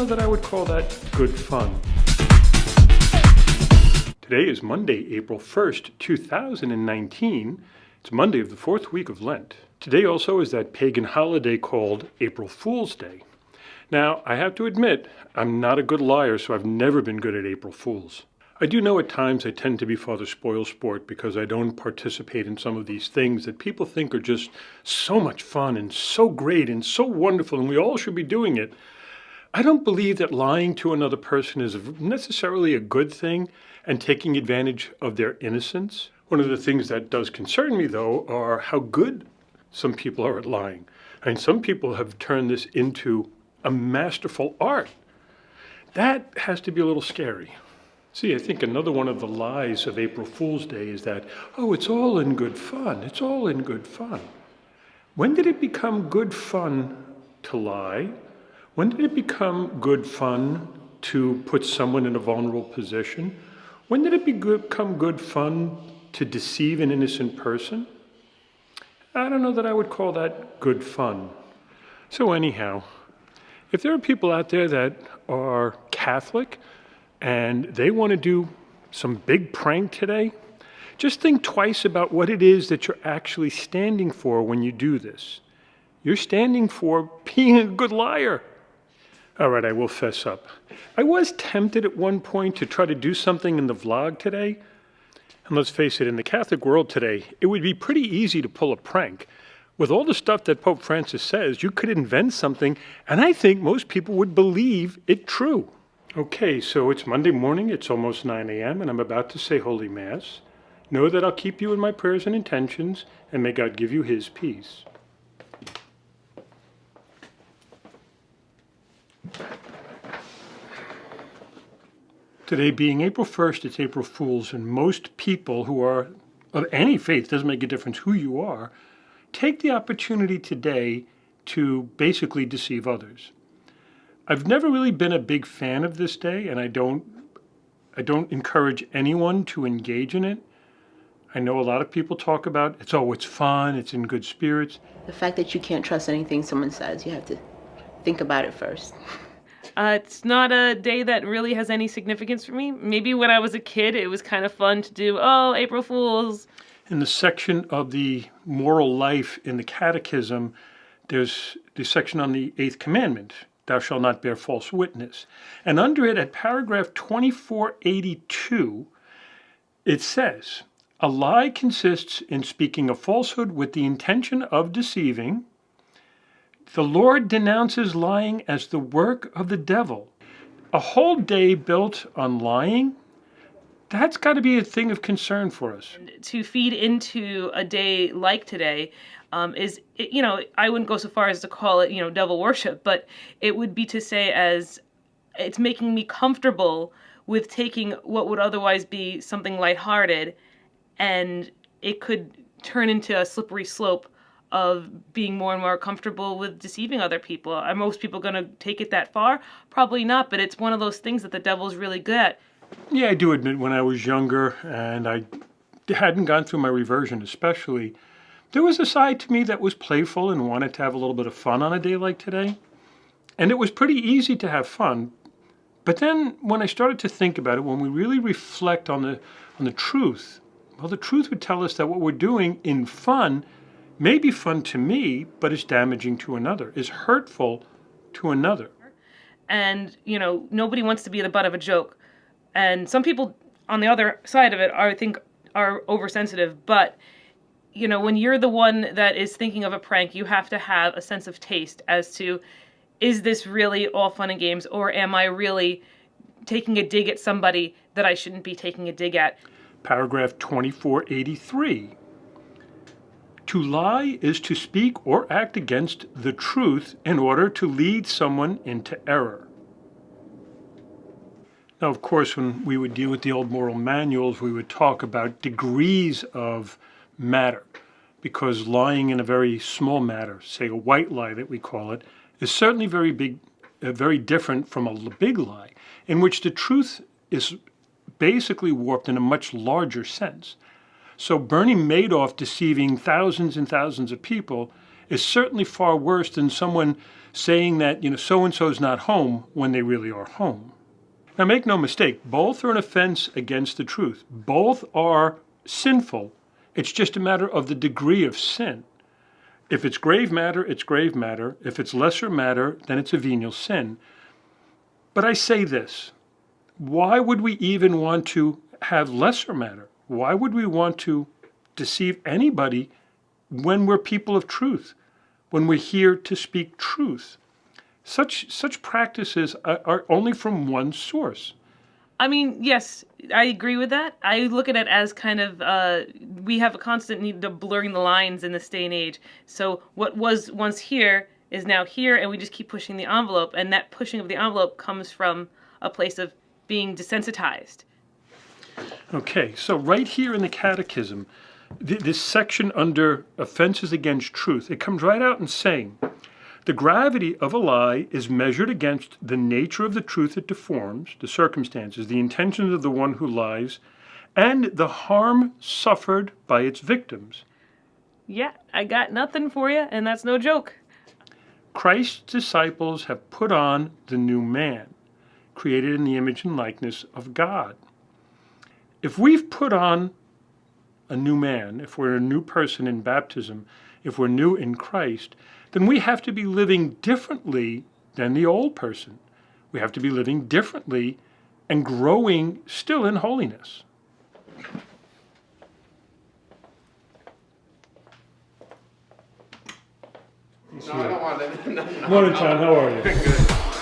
that I would call that good fun. Today is Monday, April 1st, 2019. It's Monday of the fourth week of Lent. Today also is that pagan holiday called April Fool's Day. Now, I have to admit, I'm not a good liar, so I've never been good at April Fools. I do know at times I tend to be Father Spoilsport because I don't participate in some of these things that people think are just so much fun and so great and so wonderful, and we all should be doing it. I don't believe that lying to another person is necessarily a good thing and taking advantage of their innocence. One of the things that does concern me, though, are how good some people are at lying. I mean, some people have turned this into a masterful art. That has to be a little scary. See, I think another one of the lies of April Fool's Day is that, oh, it's all in good fun. It's all in good fun. When did it become good fun to lie? When did it become good fun to put someone in a vulnerable position? When did it become good fun to deceive an innocent person? I don't know that I would call that good fun. So anyhow, if there are people out there that are Catholic and they want to do some big prank today, just think twice about what it is that you're actually standing for when you do this. You're standing for being a good liar. All right, I will fess up. I was tempted at one point to try to do something in the vlog today. And let's face it, in the Catholic world today, it would be pretty easy to pull a prank. With all the stuff that Pope Francis says, you could invent something, and I think most people would believe it true. Okay, so it's Monday morning, it's almost 9 a.m., and I'm about to say Holy Mass. Know that I'll keep you in my prayers and intentions, and may God give you His peace. Today being April 1st, it's April Fools, and most people who are of any faith, doesn't make a difference who you are, take the opportunity today to basically deceive others. I've never really been a big fan of this day, and I don't encourage anyone to engage in it. I know a lot of people talk about it's fun, it's in good spirits. The fact that you can't trust anything someone says, you have to think about it first. It's not a day that really has any significance for me. Maybe when I was a kid, it was kind of fun to do, April Fools. In the section of the moral life in the Catechism, there's the section on the 8th Commandment, thou shalt not bear false witness. And under it, at paragraph 2482, it says, a lie consists in speaking a falsehood with the intention of deceiving. The Lord denounces lying as the work of the devil. A whole day built on lying, that's got to be a thing of concern for us. And to feed into a day like today is, I wouldn't go so far as to call it, devil worship, but it would be to say as it's making me comfortable with taking what would otherwise be something lighthearted, and it could turn into a slippery slope of being more and more comfortable with deceiving other people. Are most people going to take it that far? Probably not, but it's one of those things that the devil's really good at. Yeah, I do admit when I was younger and I hadn't gone through my reversion especially, there was a side to me that was playful and wanted to have a little bit of fun on a day like today. And it was pretty easy to have fun. But then when I started to think about it, when we really reflect on the truth, well, the truth would tell us that what we're doing in fun may be fun to me, but is damaging to another, is hurtful to another. And, nobody wants to be the butt of a joke. And some people on the other side of it are oversensitive. But, when you're the one that is thinking of a prank, you have to have a sense of taste as to, is this really all fun and games, or am I really taking a dig at somebody that I shouldn't be taking a dig at? Paragraph 2483. To lie is to speak or act against the truth in order to lead someone into error. Now, of course, when we would deal with the old moral manuals, we would talk about degrees of matter, because lying in a very small matter, say a white lie that we call it, is certainly very different from a big lie, in which the truth is basically warped in a much larger sense. So Bernie Madoff deceiving thousands and thousands of people is certainly far worse than someone saying that, so-and-so's not home when they really are home. Now, make no mistake, both are an offense against the truth. Both are sinful. It's just a matter of the degree of sin. If it's grave matter, it's grave matter. If it's lesser matter, then it's a venial sin. But I say this, why would we even want to have lesser matter? Why would we want to deceive anybody when we're people of truth, when we're here to speak truth? Such practices are only from one source. I mean, yes, I agree with that. I look at it as kind of, we have a constant need of blurring the lines in this day and age. So what was once here is now here, and we just keep pushing the envelope, and that pushing of the envelope comes from a place of being desensitized. Okay, so right here in the Catechism, this section under offenses against truth, it comes right out and saying, the gravity of a lie is measured against the nature of the truth it deforms, the circumstances, the intentions of the one who lies, and the harm suffered by its victims. Yeah, I got nothing for you, and that's no joke. Christ's disciples have put on the new man, created in the image and likeness of God. If we've put on a new man, if we're a new person in baptism, if we're new in Christ, then we have to be living differently than the old person. We have to be living differently and growing still in holiness. No, I don't want it. No. Morning, Tom. How are you? Good.